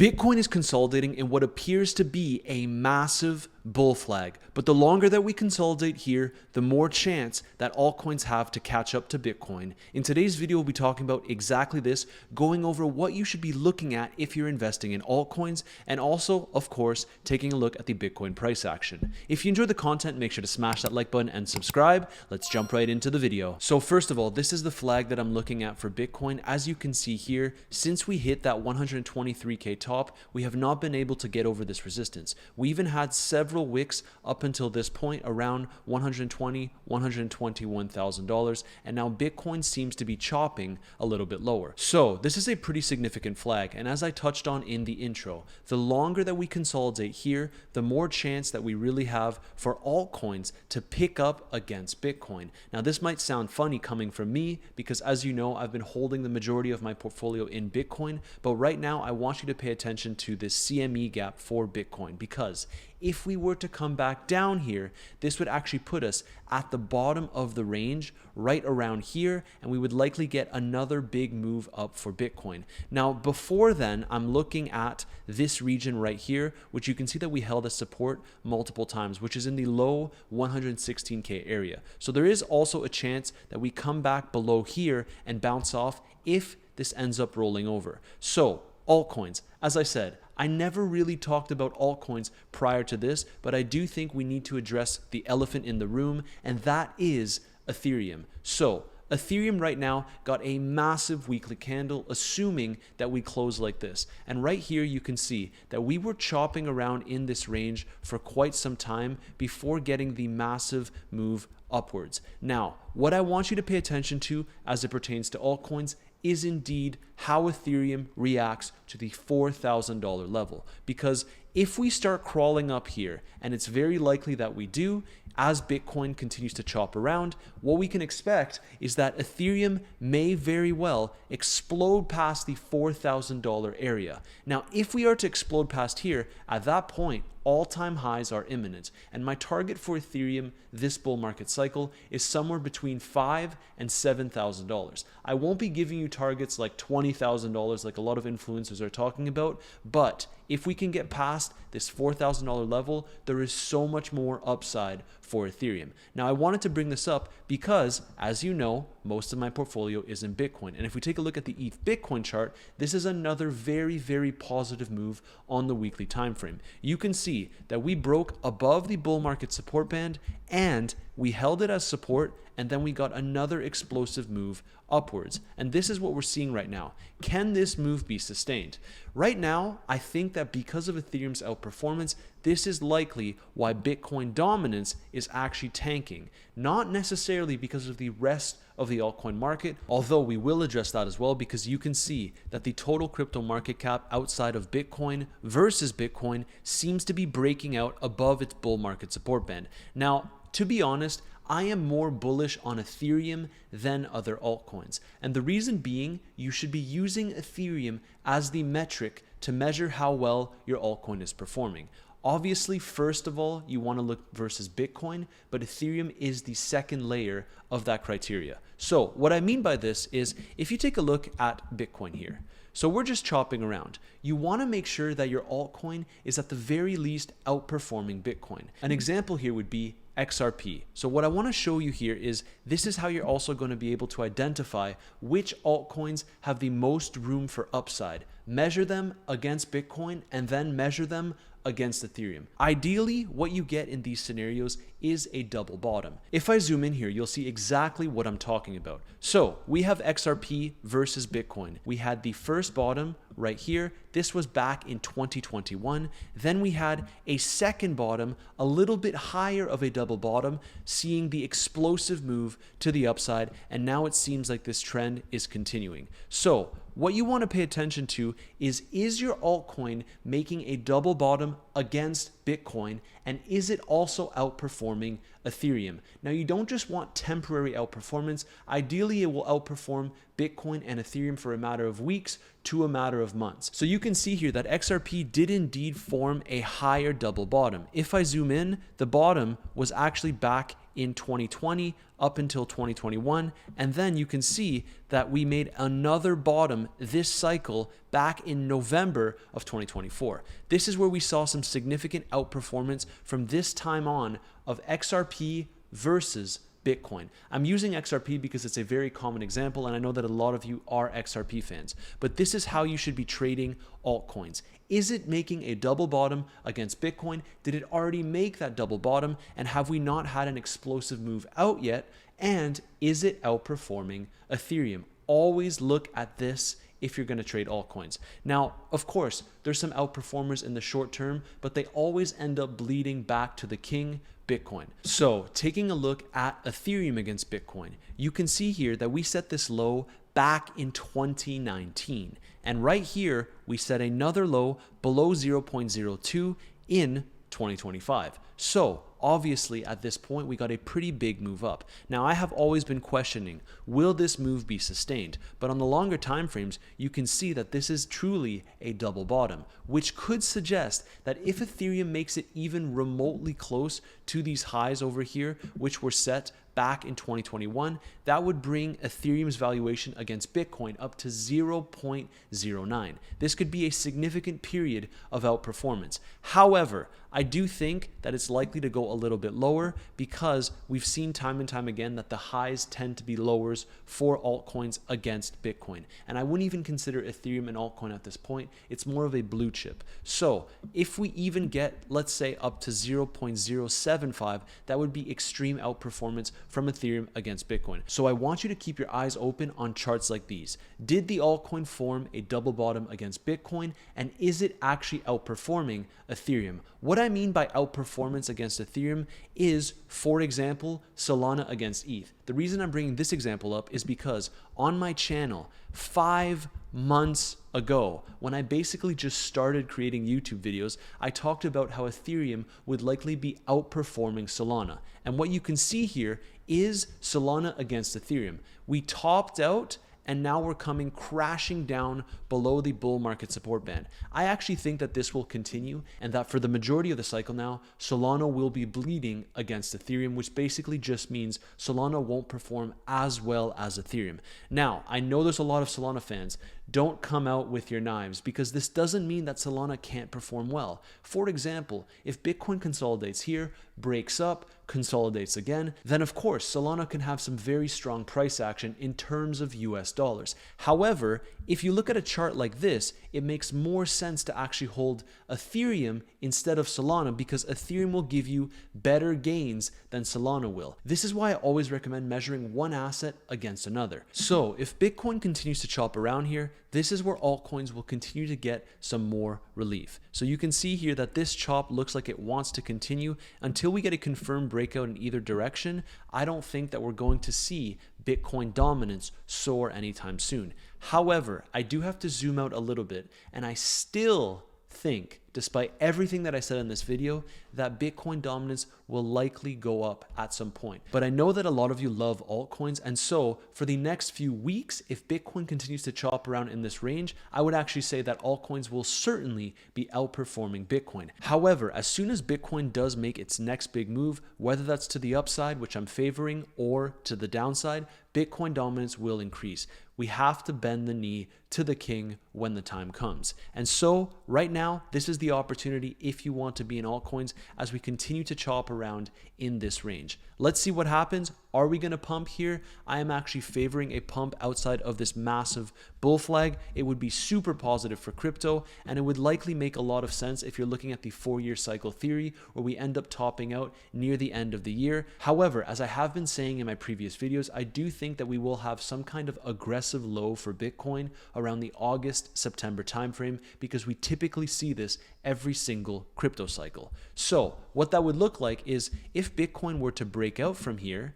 Bitcoin is consolidating in what appears to be a massive bull flag, but the longer that we consolidate here, the more chance that altcoins have to catch up to Bitcoin. In today's video, we'll be talking about exactly this, going over what you should be looking at if you're investing in altcoins, and also, of course, taking a look at the Bitcoin price action. If you enjoyed the content, make sure to smash that like button and subscribe. Let's jump right into the video. So first of all, this is the flag that I'm looking at for Bitcoin. As you can see here, since we hit that 123K top, we have not been able to get over this resistance. We even had several wicks up until this point around $121,000, and now Bitcoin seems to be chopping a little bit lower. So this is a pretty significant flag, and as I touched on in the intro, the longer that we consolidate here, the more chance that we really have for altcoins to pick up against Bitcoin. Now this might sound funny coming from me because, as you know, I've been holding the majority of my portfolio in Bitcoin, but right now I want you to pay attention to this CME gap for Bitcoin, because if we were to come back down here, this would actually put us at the bottom of the range right around here, and we would likely get another big move up for Bitcoin. Now, before then, I'm looking at this region right here, which you can see that we held as support multiple times, which is in the low 116K area. So there is also a chance that we come back below here and bounce off if this ends up rolling over. So altcoins, as I said, I never really talked about altcoins prior to this, but I do think we need to address the elephant in the room, and that is Ethereum. So Ethereum right now got a massive weekly candle, assuming that we close like this. And right here you can see that we were chopping around in this range for quite some time before getting the massive move upwards. Now, what I want you to pay attention to as it pertains to altcoins is indeed how Ethereum reacts to the $4,000 level. Because if we start crawling up here, and it's very likely that we do, as Bitcoin continues to chop around, what we can expect is that Ethereum may very well explode past the $4,000 area. Now, if we are to explode past here, at that point, all-time highs are imminent, and my target for Ethereum this bull market cycle is somewhere between $5,000 and $7,000. I won't be giving you targets like $20,000 like a lot of influencers are talking about, but if we can get past this $4,000 level, there is so much more upside for Ethereum. Now, I wanted to bring this up because, as you know, most of my portfolio is in Bitcoin. And if we take a look at the ETH Bitcoin chart, this is another very, very positive move on the weekly time frame. You can see that we broke above the bull market support band and we held it as support, and then we got another explosive move upwards. And this is what we're seeing right now. Can this move be sustained? Right now, I think that because of Ethereum's outperformance, this is likely why Bitcoin dominance is actually tanking. Not necessarily because of the rest of the altcoin market, although we will address that as well, because you can see that the total crypto market cap outside of Bitcoin versus Bitcoin seems to be breaking out above its bull market support band. Now, to be honest, I am more bullish on Ethereum than other altcoins. And the reason being, you should be using Ethereum as the metric to measure how well your altcoin is performing. Obviously, first of all, you want to look versus Bitcoin, but Ethereum is the second layer of that criteria. So what I mean by this is, if you take a look at Bitcoin here, so we're just chopping around. You want to make sure that your altcoin is at the very least outperforming Bitcoin. An example here would be XRP. So what I want to show you here is this is how you're also going to be able to identify which altcoins have the most room for upside. Measure them against Bitcoin and then measure them against Ethereum. Ideally, what you get in these scenarios is a double bottom. If I zoom in here, you'll see exactly what I'm talking about. So we have XRP versus Bitcoin. We had the first bottom right here. This was back in 2021. Then we had a second bottom, a little bit higher of a double bottom, seeing the explosive move to the upside. And now it seems like this trend is continuing. So what you want to pay attention to is your altcoin making a double bottom against Bitcoin, and is it also outperforming Ethereum? Now, you don't just want temporary outperformance. Ideally, it will outperform Bitcoin and Ethereum for a matter of weeks to a matter of months. So you can see here that XRP did indeed form a higher double bottom. If I zoom in, the bottom was actually back in 2020 up until 2021, and then you can see that we made another bottom this cycle back in November of 2024. This is where we saw some significant outperformance from this time on of XRP versus Bitcoin. I'm using XRP because it's a very common example, and I know that a lot of you are XRP fans, but this is how you should be trading altcoins. Is it making a double bottom against Bitcoin? Did it already make that double bottom? And have we not had an explosive move out yet? And is it outperforming Ethereum? Always look at this if you're going to trade altcoins. Now, of course, there's some outperformers in the short term, but they always end up bleeding back to the king, Bitcoin. So taking a look at Ethereum against Bitcoin, you can see here that we set this low back in 2019. And right here, we set another low below 0.02 in 2025. So obviously at this point, we got a pretty big move up. Now I have always been questioning, will this move be sustained? But on the longer time frames, you can see that this is truly a double bottom, which could suggest that if Ethereum makes it even remotely close to these highs over here, which were set back in 2021, that would bring Ethereum's valuation against Bitcoin up to 0.09. This could be a significant period of outperformance. However, I do think that it's likely to go a little bit lower because we've seen time and time again that the highs tend to be lowers for altcoins against Bitcoin. And I wouldn't even consider Ethereum an altcoin at this point. It's more of a blue chip. So if we even get, let's say, up to 0.075, that would be extreme outperformance from Ethereum against Bitcoin. So I want you to keep your eyes open on charts like these. Did the altcoin form a double bottom against Bitcoin? And is it actually outperforming Ethereum? What I mean by outperformance against Ethereum is, for example, Solana against ETH. The reason I'm bringing this example up is because on my channel 5 months ago, when I basically just started creating YouTube videos, I talked about how Ethereum would likely be outperforming Solana. And what you can see here is Solana against Ethereum. We topped out, and now we're coming crashing down below the bull market support band. I actually think that this will continue, and that for the majority of the cycle now, Solana will be bleeding against Ethereum, which basically just means Solana won't perform as well as Ethereum. Now, I know there's a lot of Solana fans. Don't come out with your knives, because this doesn't mean that Solana can't perform well. For example, if Bitcoin consolidates here, breaks up, consolidates again, then of course Solana can have some very strong price action in terms of US dollars. However, if you look at a chart like this, it makes more sense to actually hold Ethereum instead of Solana, because Ethereum will give you better gains than Solana will. This is why I always recommend measuring one asset against another. So if Bitcoin continues to chop around here, this is where altcoins will continue to get some more relief. So you can see here that this chop looks like it wants to continue until we get a confirmed breakout in either direction. I don't think that we're going to see Bitcoin dominance soar anytime soon. However, I do have to zoom out a little bit, and I still think, despite everything that I said in this video, that Bitcoin dominance will likely go up at some point. But I know that a lot of you love altcoins, and so for the next few weeks, if Bitcoin continues to chop around in this range, I would actually say that altcoins will certainly be outperforming Bitcoin. However, as soon as Bitcoin does make its next big move, whether that's to the upside, which I'm favoring, or to the downside, Bitcoin dominance will increase. We have to bend the knee to the king when the time comes. And so right now, this is the opportunity if you want to be in altcoins as we continue to chop around in this range. Let's see what happens. Are we going to pump here? I am actually favoring a pump outside of this massive bull flag. It would be super positive for crypto, and it would likely make a lot of sense if you're looking at the 4-year cycle theory, where we end up topping out near the end of the year. However, as I have been saying in my previous videos, I do think that we will have some kind of aggressive low for Bitcoin around the August-September timeframe, because we typically see this every single crypto cycle. So what that would look like is if Bitcoin were to break out from here,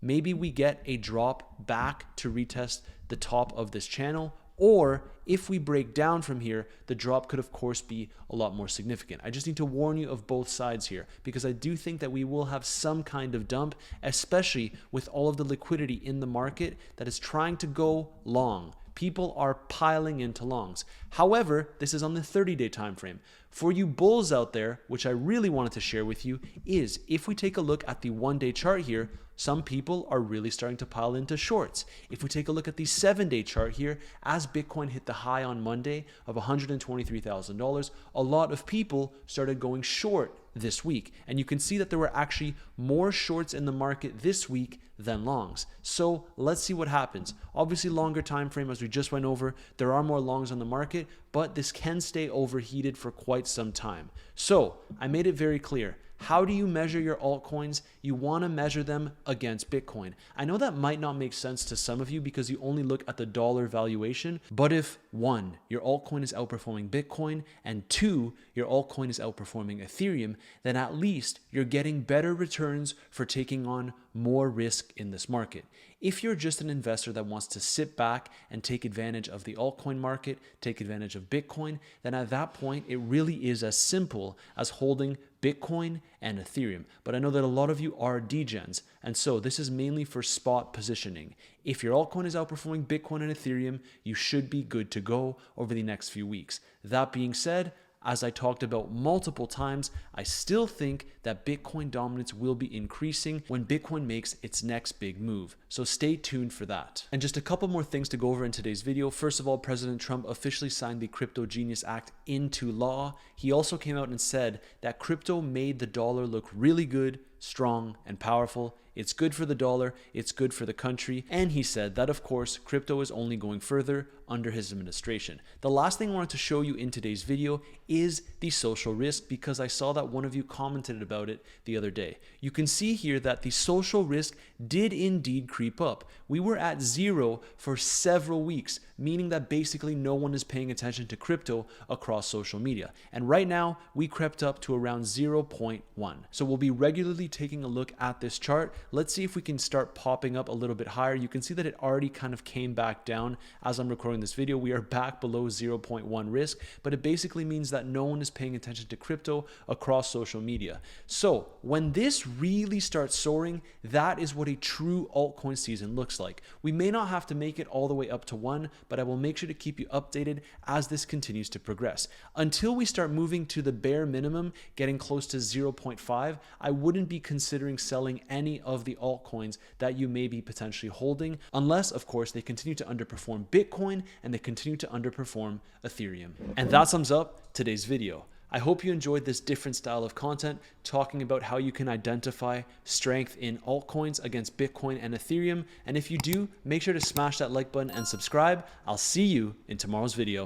maybe we get a drop back to retest the top of this channel, or if we break down from here, the drop could of course be a lot more significant. I just need to warn you of both sides here, because I do think that we will have some kind of dump, especially with all of the liquidity in the market that is trying to go long. People are piling into longs. However, this is on the 30-day time frame. For you bulls out there, which I really wanted to share with you, is if we take a look at the 1-day chart here, some people are really starting to pile into shorts. If we take a look at the 7-day chart here, as Bitcoin hit the high on Monday of $123,000, a lot of people started going short this week. And you can see that there were actually more shorts in the market this week than longs. So let's see what happens. Obviously, longer time frame, as we just went over, there are more longs on the market, but this can stay overheated for quite some time. So I made it very clear. How do you measure your altcoins? You want to measure them against Bitcoin. I know that might not make sense to some of you because you only look at the dollar valuation, but if 1, your altcoin is outperforming Bitcoin, and 2, your altcoin is outperforming Ethereum, then at least you're getting better returns for taking on more risk in this market. If you're just an investor that wants to sit back and take advantage of the altcoin market, take advantage of Bitcoin, then at that point, it really is as simple as holding Bitcoin and Ethereum. But I know that a lot of you are degens, and so this is mainly for spot positioning. If your altcoin is outperforming Bitcoin and Ethereum, you should be good to go over the next few weeks. That being said, as I talked about multiple times, I still think that Bitcoin dominance will be increasing when Bitcoin makes its next big move. So stay tuned for that. And just a couple more things to go over in today's video. First of all, President Trump officially signed the Crypto Genius Act into law. He also came out and said that crypto made the dollar look really good, strong, and powerful. It's good for the dollar, it's good for the country, and he said that, of course, crypto is only going further under his administration. The last thing I wanted to show you in today's video is the social risk, because I saw that one of you commented about it the other day. You can see here that the social risk did indeed creep up. We were at 0 for several weeks, meaning that basically no one is paying attention to crypto across social media. And right now, we crept up to around 0.1. So we'll be regularly taking a look at this chart. Let's see if we can start popping up a little bit higher. You can see that it already kind of came back down as I'm recording this video. We are back below 0.1 risk, but it basically means that no one is paying attention to crypto across social media. So when this really starts soaring, that is what a true altcoin season looks like. We may not have to make it all the way up to 1, but I will make sure to keep you updated as this continues to progress. Until we start moving to the bare minimum, getting close to 0.5, I wouldn't be considering selling any of the altcoins that you may be potentially holding, unless, of course, they continue to underperform Bitcoin and they continue to underperform Ethereum. And that sums up today's video. I hope you enjoyed this different style of content, talking about how you can identify strength in altcoins against Bitcoin and Ethereum. And if you do, make sure to smash that like button and subscribe. I'll see you in tomorrow's video.